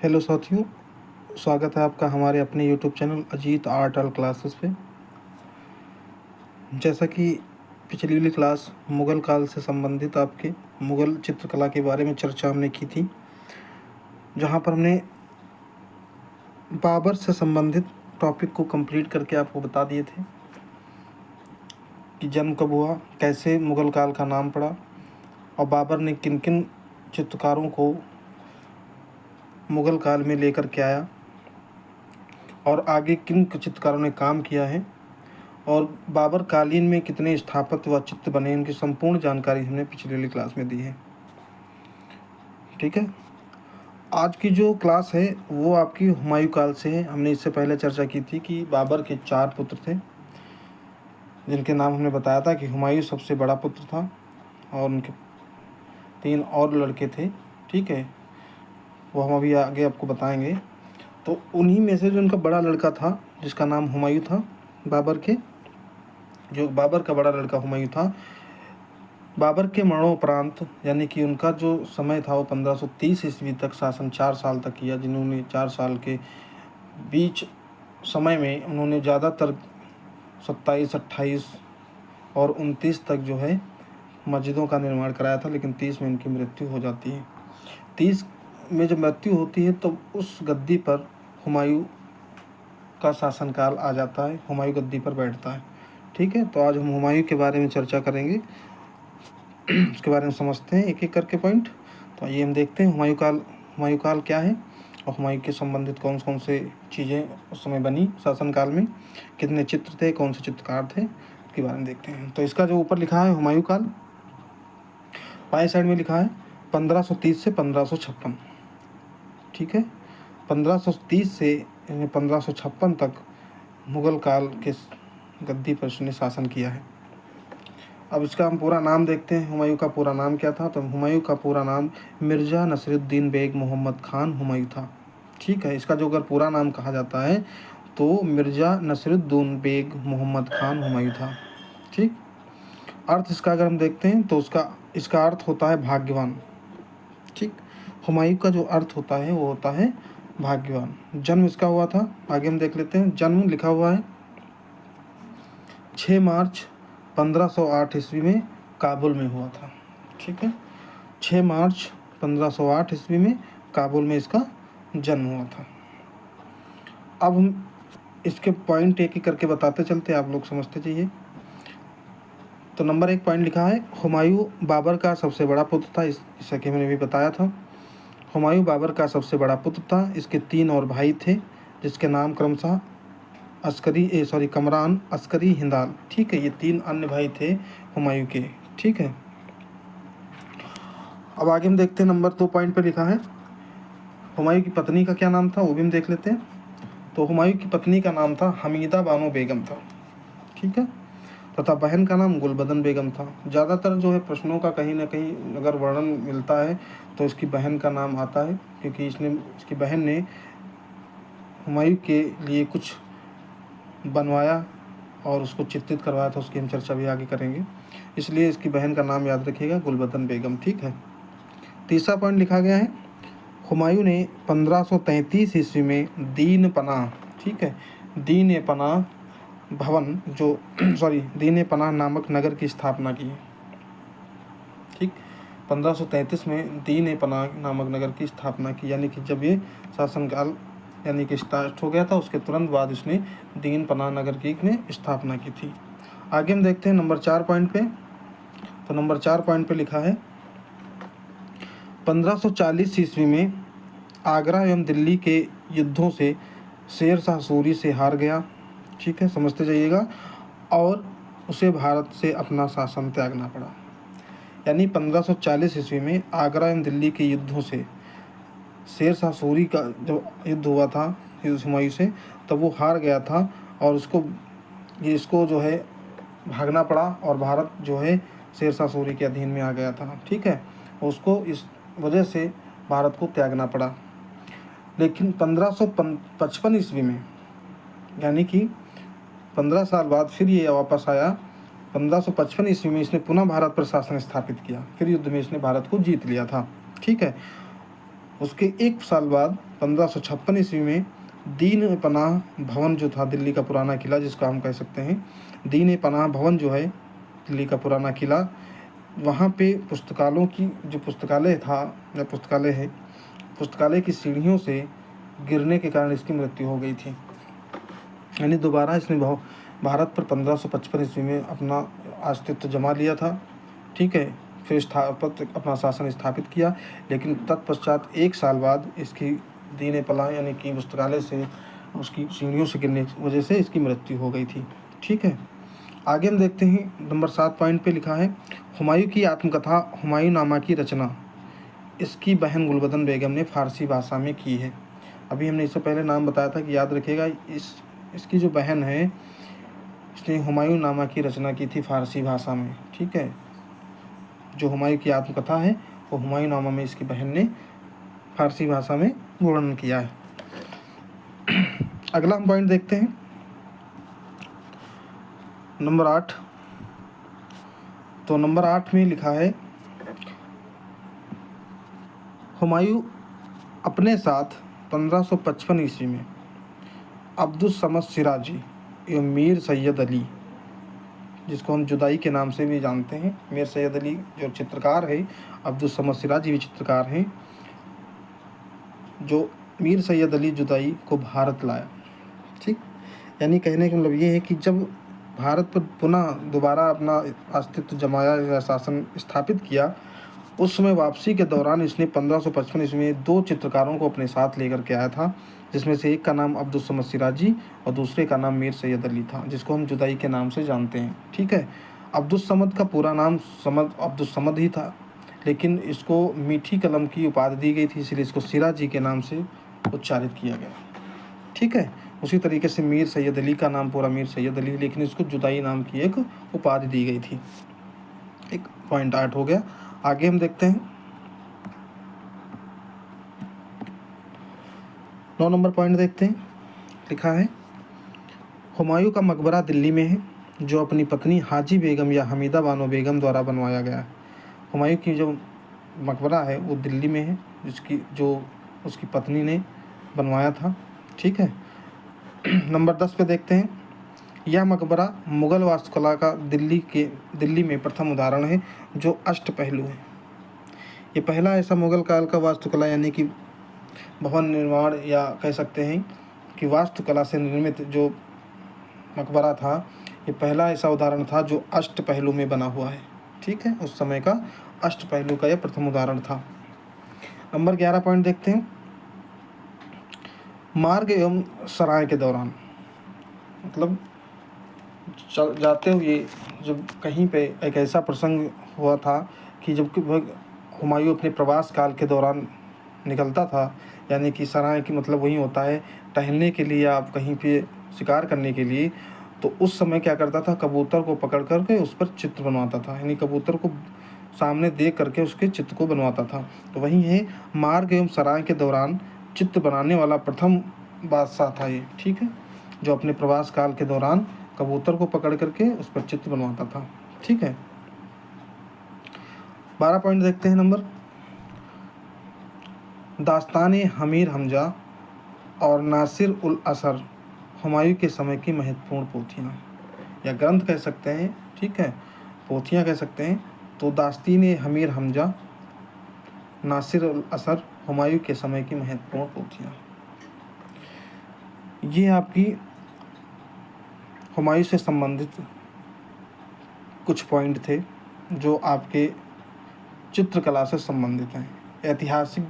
Hello साथियों, स्वागत है आपका हमारे अपने YouTube channel Ajit art all classes पे। जैसा कि पिछली वाली क्लास मुग़ल काल से संबंधित आपके मुग़ल चित्रकला के बारे में चर्चा हमने की थी, जहां पर हमने बाबर से संबंधित टॉपिक को कंप्लीट करके आपको बता दिए थे कि जन्म कब हुआ, कैसे मुग़ल काल का नाम पड़ा और बाबर ने किन किन चित्रकारों को मुग़ल काल में लेकर के आया और आगे किन चित्रकारों ने काम किया है और बाबर कालीन में कितने स्थापत्य व चित्र बने, इनकी संपूर्ण जानकारी हमने पिछली वाली क्लास में दी है। ठीक है, आज की जो क्लास है वो आपकी हुमायूं काल से है। हमने इससे पहले चर्चा की थी कि बाबर के 4 पुत्र थे, जिनके नाम हमने बताया था कि हुमायूं सबसे बड़ा पुत्र था और उनके 3 और लड़के थे। ठीक है, वो हम अभी आगे आपको बताएंगे। तो उन्हीं में से जो उनका बड़ा लड़का था, जिसका नाम हुमायूं था, बाबर का बड़ा लड़का हुमायूं था, बाबर के मरणोपरांत यानी कि उनका जो समय था वो 1530 ईस्वी तक शासन 4 साल तक किया, जिन्होंने 4 साल के बीच समय में उन्होंने ज़्यादातर 27, 28 और 29 तक जो है मस्जिदों का निर्माण कराया था, लेकिन 30 में इनकी मृत्यु हो जाती है। 30 में जब मृत्यु होती है तो उस गद्दी पर हुमायूं का शासनकाल आ जाता है, हुमायूं गद्दी पर बैठता है। ठीक है, तो आज हम हुमायूं के बारे में चर्चा करेंगे, उसके बारे में समझते हैं एक एक करके पॉइंट। तो आइए हम देखते हैं हुमायूं काल क्या है और हुमायूं के संबंधित कौन कौन से चीज़ें उस समय बनी शासनकाल में, कितने चित्र थे, कौन से चित्रकार थे, उसके बारे में देखते हैं। तो इसका जो ऊपर लिखा है हुमायूं काल, बाएं साइड में लिखा है 1530 से 1556। ठीक है, 1530 से 1556 तक मुग़ल काल के गद्दी पर उसने शासन किया है। अब इसका हम पूरा नाम देखते हैं, हुमायूं का पूरा नाम क्या था। तो हुमायूं का पूरा नाम मिर्ज़ा नसीरुद्दीन बेग मोहम्मद खान हुमायूं था। ठीक है, इसका जो अगर पूरा नाम कहा जाता है तो मिर्ज़ा नसीरुद्दीन बेग मोहम्मद खान हुमायूं था। ठीक, अर्थ इसका अगर हम देखते हैं तो इसका अर्थ होता है भाग्यवान। ठीक, हुमायूं का जो अर्थ होता है वो होता है भाग्यवान। जन्म इसका हुआ था, आगे हम देख लेते हैं। जन्म लिखा हुआ है 6 मार्च 1508 ईस्वी में काबुल में हुआ था। ठीक है, 6 मार्च 1508 ईस्वी में काबुल में इसका जन्म हुआ था। अब हम इसके पॉइंट एक एक करके बताते चलते, आप लोग समझते जाइए। तो नंबर 1 पॉइंट लिखा है, हुमायूं बाबर का सबसे बड़ा पुत्र था। जैसा कि मैंने भी बताया था, हुमायूं बाबर का सबसे बड़ा पुत्र था। इसके 3 और भाई थे, जिसके नाम क्रमशः कमरान, अस्करी, हिंदाल। ठीक है, ये 3 अन्य भाई थे हुमायूं के। ठीक है, अब आगे हम देखते हैं। नंबर 2 पॉइंट पे लिखा है हुमायूं की पत्नी का क्या नाम था, वो भी हम देख लेते हैं। तो हुमायूं की पत्नी का नाम था हमीदा बानो बेगम था। ठीक है, तथा बहन का नाम गुलबदन बेगम था। ज़्यादातर जो है प्रश्नों का कहीं ना कहीं अगर वर्णन मिलता है तो इसकी बहन का नाम आता है, क्योंकि इसकी बहन ने हुमायूं के लिए कुछ बनवाया और उसको चित्रित करवाया था, उसकी हम चर्चा भी आगे करेंगे, इसलिए इसकी बहन का नाम याद रखिएगा, गुलबदन बेगम। ठीक है, तीसरा पॉइंट लिखा गया है, हुमायूं ने 1533 ईस्वी में दीन पनाह, ठीक है, दीन पनाह भवन जो दीन पनाह नामक नगर की स्थापना की। ठीक, 1533 में दीन पनाह नामक नगर की स्थापना की, यानी कि जब ये शासनकाल यानी कि स्टार्ट हो गया था, उसके तुरंत बाद इसने दीन पनाह नगर की स्थापना की थी। आगे हम देखते हैं नंबर 4 पॉइंट पे। तो नंबर 4 पॉइंट पे लिखा है, 1540 ईस्वी में आगरा एवं दिल्ली के युद्धों से शेर शाह सूरी से हार गया। ठीक है, समझते जाइएगा, और उसे भारत से अपना शासन त्यागना पड़ा। यानी 1540 ईस्वी में आगरा एवं दिल्ली के युद्धों से शेर शाह सूरी का जो युद्ध हुआ था हुमायूं से, तब वो हार गया था और इसको जो है भागना पड़ा और भारत जो है शेर शाह सूरी के अधीन में आ गया था। ठीक है, उसको इस वजह से भारत को त्यागना पड़ा। लेकिन 1555 ईस्वी में, यानी कि 15 साल बाद फिर ये वापस आया। 1555 ईस्वी में इसने पुनः भारत पर शासन स्थापित किया, फिर युद्ध में इसने भारत को जीत लिया था। ठीक है, उसके एक साल बाद 1556 ईस्वी में दीन पनाह भवन जो था, दिल्ली का पुराना किला जिसको हम कह सकते हैं, दीन पनाह भवन जो है दिल्ली का पुराना किला, वहाँ पे पुस्तकालयों की जो पुस्तकालय था या पुस्तकालय है, पुस्तकालय की सीढ़ियों से गिरने के कारण इसकी मृत्यु हो गई थी। यानी दोबारा इसने भारत पर 1555 ईस्वी में अपना अस्तित्व जमा लिया था, ठीक है, फिर अपना शासन स्थापित किया, लेकिन तत्पश्चात एक साल बाद इसकी दीन पनाह यानी कि पुस्तकालय से उसकी सीढ़ियों से गिरने की वजह से इसकी मृत्यु हो गई थी। ठीक है, आगे हम देखते हैं नंबर 7 पॉइंट पे लिखा है, हुमायूं की आत्मकथा हुमायूंनामा की रचना इसकी बहन गुलबदन बेगम ने फारसी भाषा में की है। अभी हमने इससे पहले नाम बताया था कि याद रखिएगा, इसकी जो बहन है इसने हुमायूंनामा की रचना की थी फारसी भाषा में। ठीक है, जो हुमायूं की आत्मकथा है वो हुमायूंनामा में इसकी बहन ने फारसी भाषा में वर्णन किया है। अगला हम पॉइंट देखते हैं नंबर 8। तो नंबर 8 में लिखा है, हुमायूं अपने साथ 1555 ईस्वी में अब्दुस समद सिराजी एवं मीर सैयद अली, जिसको हम जुदाई के नाम से भी जानते हैं, मीर सैयद अली जो चित्रकार है, अब्दुस समद सिराजी भी चित्रकार हैं, जो मीर सैयद अली जुदाई को भारत लाया। ठीक, यानी कहने का मतलब ये है कि जब भारत पर पुनः दोबारा अपना अस्तित्व जमाया या शासन स्थापित किया, उस समय वापसी के दौरान इसने 1555 ईस्वी में 2 चित्रकारों को अपने साथ लेकर के आया था, जिसमें से एक का नाम अब्दुस समद सिराजी और दूसरे का नाम मीर सैयद अली था, जिसको हम जुदाई के नाम से जानते हैं। ठीक है, अब्दुस समद का पूरा नाम अब्दुस समद ही था, लेकिन इसको मीठी कलम की उपाधि दी गई थी, इसलिए इसको सिराजी के नाम से उच्चारित किया गया। ठीक है, उसी तरीके से मीर सैयद अली का नाम पूरा मीर सैयद अली, लेकिन इसको जुदाई नाम की एक उपाधि दी गई थी। एक पॉइंट 8 हो गया। आगे हम देखते हैं 9 नंबर पॉइंट देखते हैं। लिखा है, हुमायूं का मकबरा दिल्ली में है, जो अपनी पत्नी हाजी बेगम या हमीदा बानो बेगम द्वारा बनवाया गया है। हुमायूं की जो मकबरा है वो दिल्ली में है, जो उसकी पत्नी ने बनवाया था। ठीक है, नंबर 10 पे देखते हैं, यह मकबरा मुग़ल वास्तुकला का दिल्ली में प्रथम उदाहरण है जो अष्टपहलू है। ये पहला ऐसा मुग़ल काल का वास्तुकला यानी कि भवन निर्माण या कह सकते हैं कि वास्तुकला से निर्मित जो मकबरा था, ये पहला ऐसा उदाहरण था जो अष्टपहलू में बना हुआ है। ठीक है, उस समय का अष्टपहलू का यह प्रथम उदाहरण था। नंबर 11 पॉइंट देखते हैं, मार्ग एवं सराय के दौरान, मतलब जाते हुए जब कहीं पे एक ऐसा प्रसंग हुआ था कि जब हुमायूं अपने प्रवास काल के दौरान निकलता था, यानी कि सराय की मतलब वही होता है टहलने के लिए, आप कहीं पे शिकार करने के लिए, तो उस समय क्या करता था, कबूतर को पकड़ करके उस पर चित्र बनवाता था, यानी कबूतर को सामने देख करके उसके चित्र को बनवाता था। तो वही है, मार्ग एवं सराय के दौरान चित्र बनाने वाला प्रथम बादशाह था ये। ठीक है, जो अपने प्रवास काल के दौरान कबूतर को पकड़ करके उस पर चित्र बनवाता था। ठीक है, 12 पॉइंट देखते हैं नंबर, दास्तान हमीर हमजा और नासिर उल असर हुमायूं के समय की महत्वपूर्ण पोथियाँ या ग्रंथ कह सकते हैं। ठीक है, पोथियाँ कह सकते हैं। तो दास्तान हमीर हमजा, नासिर उल असर हुमायूं के समय की महत्वपूर्ण पोथियाँ, ये आपकी हुमायूं से संबंधित कुछ पॉइंट थे जो आपके चित्रकला से संबंधित हैं। ऐतिहासिक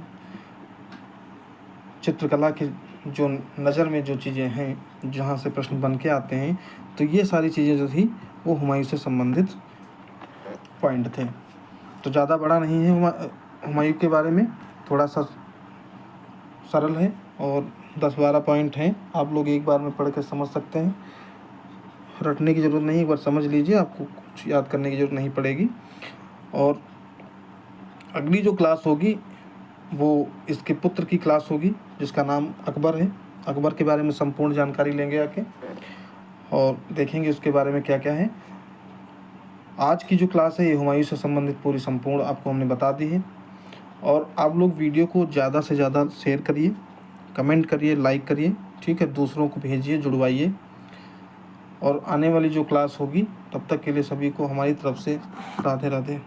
चित्रकला की जो नज़र में जो चीज़ें हैं, जहाँ से प्रश्न बन के आते हैं, तो ये सारी चीज़ें जो थी वो हुमायूं से संबंधित पॉइंट थे। तो ज़्यादा बड़ा नहीं है हुमायूं के बारे में, थोड़ा सा सरल है और 10-12 पॉइंट हैं, आप लोग एक बार में पढ़ के समझ सकते हैं, रटने की ज़रूरत नहीं, एक बार समझ लीजिए, आपको कुछ याद करने की ज़रूरत नहीं पड़ेगी। और अगली जो क्लास होगी वो इसके पुत्र की क्लास होगी, जिसका नाम अकबर है। अकबर के बारे में संपूर्ण जानकारी लेंगे आके और देखेंगे उसके बारे में क्या क्या है। आज की जो क्लास है ये हुमायूं से संबंधित पूरी संपूर्ण आपको हमने बता दी है। और आप लोग वीडियो को ज़्यादा से ज़्यादा शेयर करिए, कमेंट करिए, लाइक करिए, ठीक है, दूसरों को भेजिए, जुड़वाइए। और आने वाली जो क्लास होगी तब तक के लिए सभी को हमारी तरफ से राधे राधे।